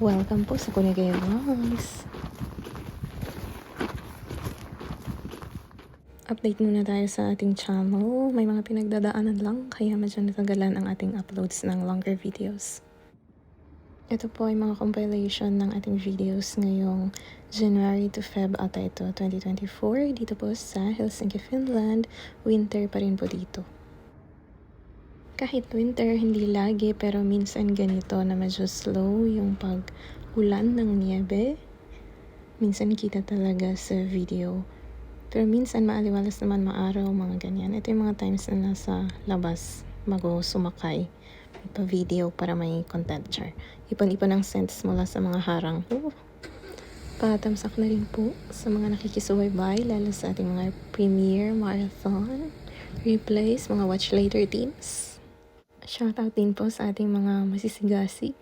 Welcome po sa Kunigay Vlogs. Update muna tayo sa ating channel. May mga pinagdadaanan lang kaya medyo natagalan ang ating uploads ng longer videos. Ito po ay mga compilation ng ating videos ngayong January to Feb ata ito 2024 dito po sa Helsinki, Finland. Winter pa rin po dito. Kahit winter, hindi lagi pero minsan ganito na medyo slow yung pag-ulan ng niebe. Minsan kita talaga sa video. Pero minsan maaliwalas naman maaraw, mga ganyan. Ito yung mga times na nasa labas bago sumakay. May pa-video para may content char. Ipon-ipon ang scents mula sa mga harang. Patamsak na rin po sa mga nakikisubaybay, lalo sa ating mga premiere, marathon, replays, mga watch later teams. Shoutout din po sa ating mga masisigasig,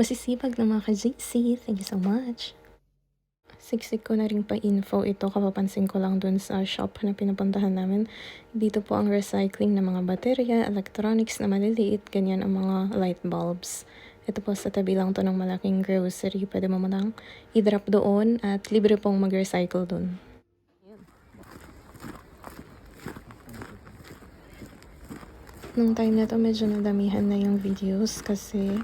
masisipag na mga ka-JC. Thank you so much. Siksik ko na rin pa info ito, kapapansin ko lang dun sa shop na pinapuntahan namin. Dito po ang recycling ng mga baterya, electronics na maliliit, ganyan ang mga light bulbs. Ito po sa tabi lang to ng malaking grocery, pwede mo lang i-drop doon at libre pong mag-recycle dun. Nung time na to medyo nadamihan na yung videos kasi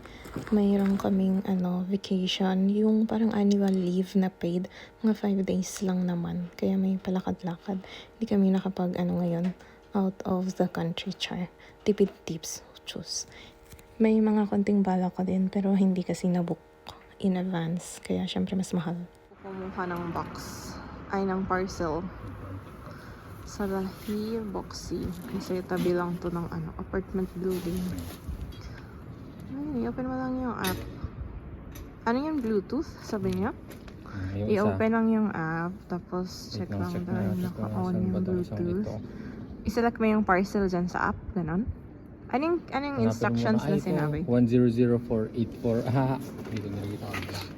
mayroon kaming vacation, yung parang annual leave na paid, mga 5 days lang naman, kaya may palakad-lakad. Hindi kami nakapag ngayon, out of the country char. Tipid tips, choose. May mga konting bala ko din pero hindi kasi nabook in advance, kaya syempre mas mahal. Kumuha ng box, ay ng parcel. Sa Lahi Boxy. Kasi tabi lang to ng apartment building. Ay, i-open mo lang yung app. Ano yung Bluetooth? Sabi niya? I-open lang yung app. Tapos check lang dahil naka-on yung Bluetooth. I-select mo yung parcel dyan sa app. Ganon. Anong instructions na sinabi? 100484.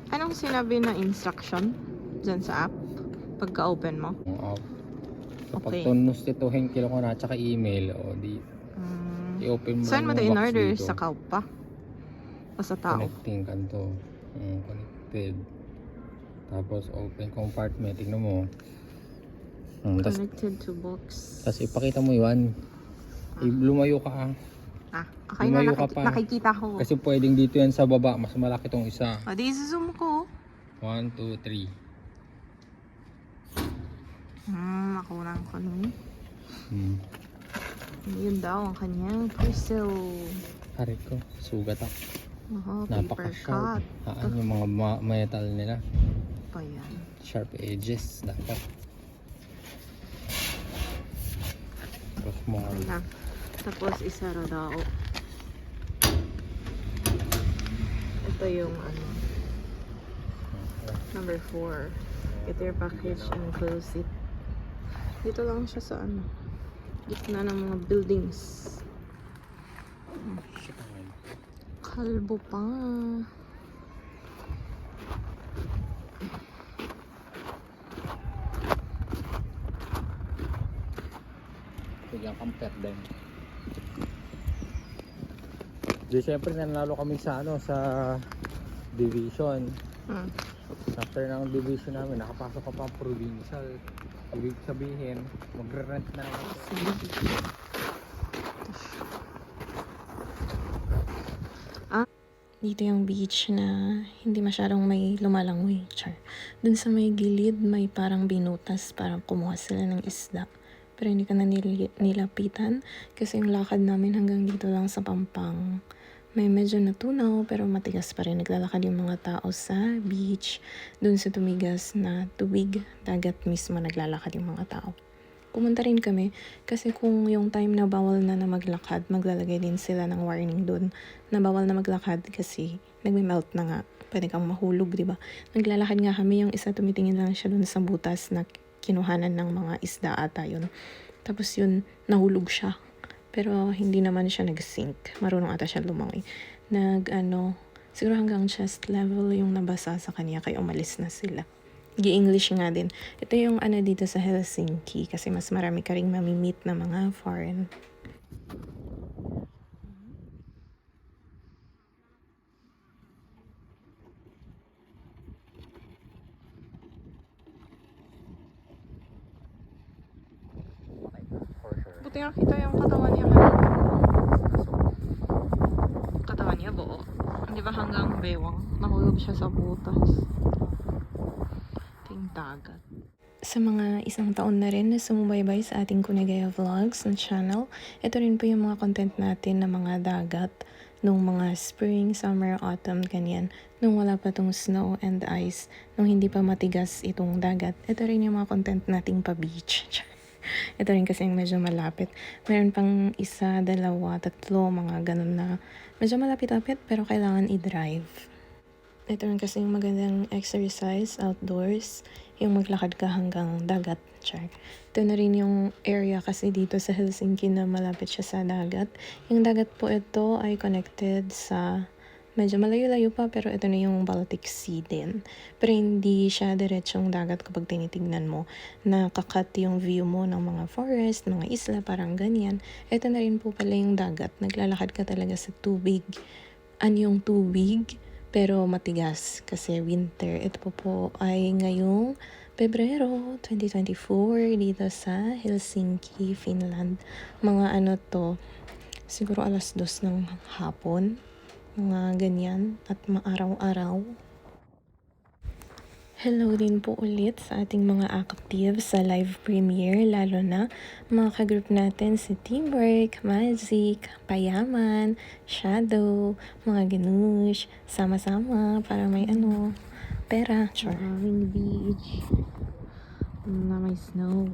Anong sinabi na instruction dyan sa app? Pagka-open mo? Kapag tunos nito henkilo ko na tsaka email o di i-open mo saan mo yung in order dito. sa kaupa o sa tao? Connecting kanto connected, tapos open compartment, tingnan mo Connected to box. tapos ipakita mo yun. Lumayo ka Okay na, nakikita ko kasi pwedeng dito yan sa baba, mas malaki tong isa. di zoom ko 1, 2, 3. nakulang ko nun. Yun daw ang kanyang parcel. Hari ko, sugat ako. Paper cut. Yung mga metal nila. Pa yan. Sharp edges dapat. Tapos small. Tapos isara daw. Ito yung number 4. Get your package and close it. Dito lang siya sa gitna ng mga buildings. Kalbo pa. Bigyan kang pet din. Di syempre nanalo kami sa sa division. After ng division namin, nakapasok ka pa provincial. Ibig sabihin, magre-rent na ako. Dito yung beach na hindi masyadong may lumalangoy. Dun sa may gilid, may parang binutas, parang kumuha sila ng isda. Pero hindi ka na nilapitan kasi yung lakad namin hanggang dito lang sa Pampang. May medyo natunaw pero matigas pa rin. Naglalakad yung mga tao sa beach. Dun sa tumigas na tubig, dagat mismo naglalakad yung mga tao. Pumunta rin kami kasi kung yung time na bawal na maglakad, maglalagay din sila ng warning dun na bawal na maglakad kasi nagme-melt na nga. Pwede kang mahulog, di ba? Naglalakad nga kami, yung isa tumitingin lang siya dun sa butas na kinuhanan ng mga isda ata yun. Tapos yun, nahulog siya. Pero hindi naman siya nag-sink. Marunong ata siya lumangoy. Siguro hanggang chest level yung nabasa sa kanya kaya umalis na sila. Gi-English nga din. Ito yung dito sa Helsinki kasi mas marami ka ring mamimit na mga foreign. Buti nakita yung katawan niya kanina. Katawan niya buo. Hindi ba hanggang bewang? Nahulog siya sa butas. Ting dagat. Sa mga isang taon na rin na sumubaybay sa ating Kunigaya Vlogs na channel, ito rin po yung mga content natin na mga dagat nung mga spring, summer, autumn, ganyan. Nung wala pa tong snow and ice, nung hindi pa matigas itong dagat, ito rin yung mga content nating pa-beach. Ito rin kasi yung medyo malapit. Meron pang isa, dalawa, tatlo, mga ganun na medyo malapit-lapit pero kailangan i-drive. Ito rin kasi yung magandang exercise outdoors, yung maglakad ka hanggang dagat. Char. Ito na rin yung area kasi dito sa Helsinki na malapit siya sa dagat. Yung dagat po ito ay connected sa medyo malayo-layo pa pero ito na yung Baltic Sea din. Pero hindi siya diretsong dagat kapag tinitignan mo. Nakakat yung view mo ng mga forest, mga isla, parang ganyan. Ito na rin po pala yung dagat. Naglalakad ka talaga sa tubig. Anyong tubig pero matigas kasi winter. Ito po ay ngayong Pebrero 2024 dito sa Helsinki, Finland. Mga ano to, siguro 2:00 ng hapon. Mga ganyan at maaraw-araw. Hello din po ulit sa ating mga active sa live premiere, lalo na mga ka-group natin si Teamwork, Magic, Payaman, Shadow, mga ganush, sama-sama para may pera. Sure. Aming beach na may snow.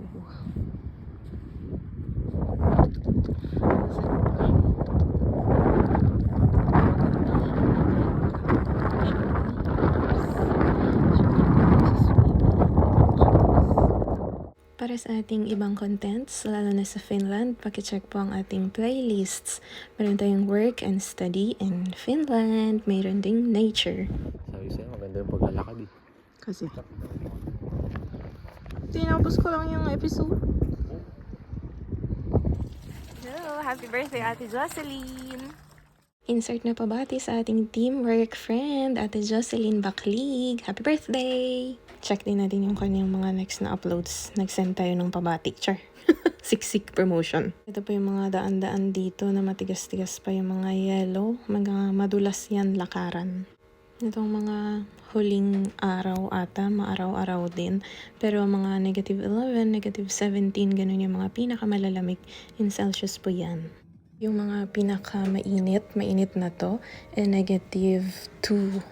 Para sa ating ibang contents, lalo na sa Finland, pakicheck po ang ating playlists. Meron tayong work and study in Finland. Meron ding nature. Sabi sa'yo, maganda yung paglalakad eh. Kasi tinapos ko lang yung episode. Hello! Happy birthday, Ate Jocelyn! Insert na pabati sa ating teamwork friend, Ate Jocelyn Baklig. Happy birthday! Check din natin yung kanyang mga next na uploads. Nag-send tayo ng pabati. Char. Siksik promotion. Ito po yung mga daan-daan dito na matigas-tigas pa yung mga yellow. Mga madulas yan lakaran. Itong mga huling araw ata, maaraw-araw din. Pero mga -11, -17, ganun yung mga pinakamalalamig in Celsius po yan. Yung mga mainit na to, -2,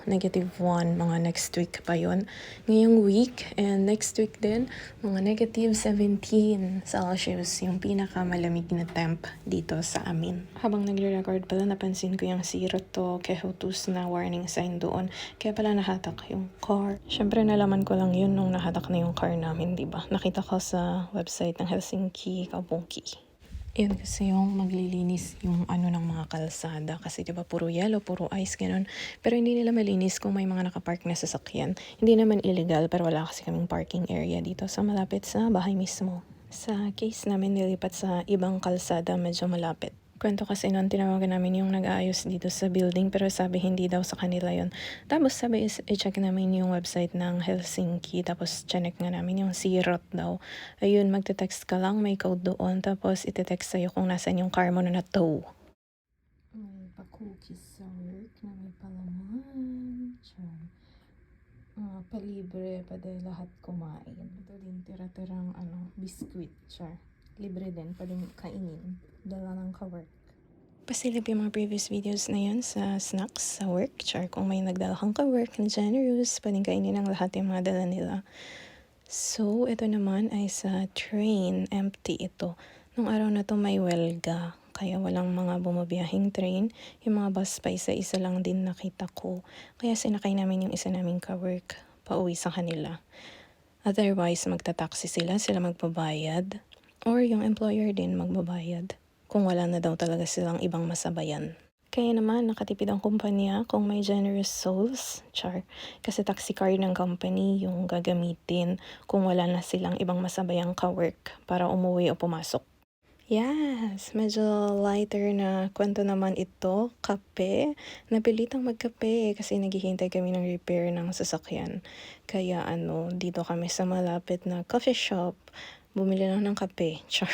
-1, mga next week pa yon. Ngayong week and next week din, mga -17 Celsius, yung pinakamalamig na temp dito sa amin. Habang nagre-record pala, napansin ko yung zero to kehutus na warning sign doon. Kaya pala nahatak yung car. Syempre nalaman ko lang yun nung nahatak na yung car namin, diba? Nakita ko sa website ng Helsinki Kaupunki. Yun kasi yung maglilinis yung ng mga kalsada. Kasi diba puro yellow, puro ice, ganun. Pero hindi nila malinis kung may mga nakapark na sasakyan. Hindi naman illegal pero wala kasi kaming parking area dito sa malapit sa bahay mismo. Sa case namin nilipat sa ibang kalsada medyo malapit. Kwento kasi noon tinawagan namin yung nag-aayos dito sa building pero sabi hindi daw sa kanila yon. Tapos sabi i-check namin yung website ng Helsinki tapos check nga namin yung sirot daw. Ayun, magte-text ka lang, may code doon tapos ite-text sa'yo kung nasan yung car mo na tow. May pa-cookies sa work na may palaman. Char. Palibre pa dahil lahat kumain. Ito din tira-tirang biscuit. Char. Libre din, pwedeng kainin. Dala ng ka-work. Pasilip yung mga previous videos na yun sa snacks sa work. Char, kung may nagdala kang ka-work na generous, pwedeng kainin ng lahat yung mga dala nila. So, ito naman ay sa train. Empty ito. Nung araw na to may welga. Kaya walang mga bumabiyahing train. Yung mga bus pa isa-isa lang din nakita ko. Kaya sinakay namin yung isa naming ka-work pauwi sa kanila. Otherwise, magta-taxi sila magbabayad. Or yung employer din magbabayad kung wala na daw talaga silang ibang masabayan. Kaya naman nakatipid ang kumpanya kung may generous souls, char. Kasi taxi car ng company yung gagamitin kung wala na silang ibang masabayang ka-work para umuwi o pumasok. Yes, medyo lighter na kwento naman ito, kape. Napilitang magkape kasi naghihintay kami ng repair ng sasakyan. Kaya dito kami sa malapit na coffee shop. Bumili lang ng kape. Char.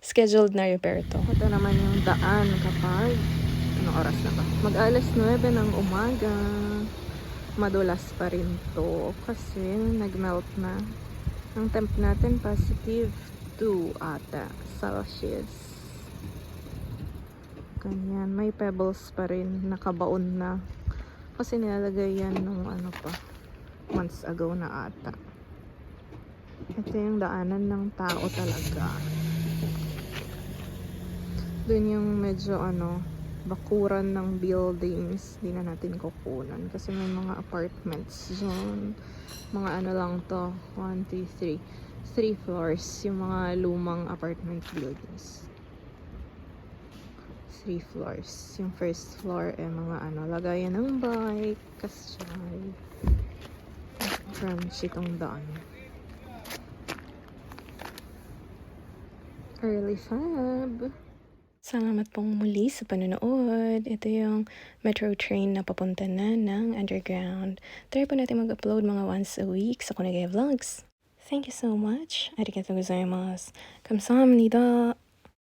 Scheduled na repair to. Ito naman yung daan kapag, anong oras na ba? Mag-alas 9 ng umaga. Madulas pa rin to kasi nag-melt na. Ang temp natin positive 2 ata Celsius. Ganyan, may pebbles pa rin, nakabaon na. Kasi nilalagay yan nung ano pa, months ago na ata. Ito yung daanan ng tao talaga. Doon yung medyo bakuran ng buildings, di na natin kukunan kasi may mga apartments dyan. Mga lang to, 1, 2, 3 floors yung mga lumang apartment buildings. 3 floors. Yung first floor mga lagayan ng bike, kasyay. Crunchy tong daan. Early Fab. Salamat pong muli sa panonood. Ito yung metro train na papunta na ng underground. Try po natin mag-upload mga once a week sa Kunagay Vlogs. Thank you so much. Arigatou gozaimasu. Kamsahamnida.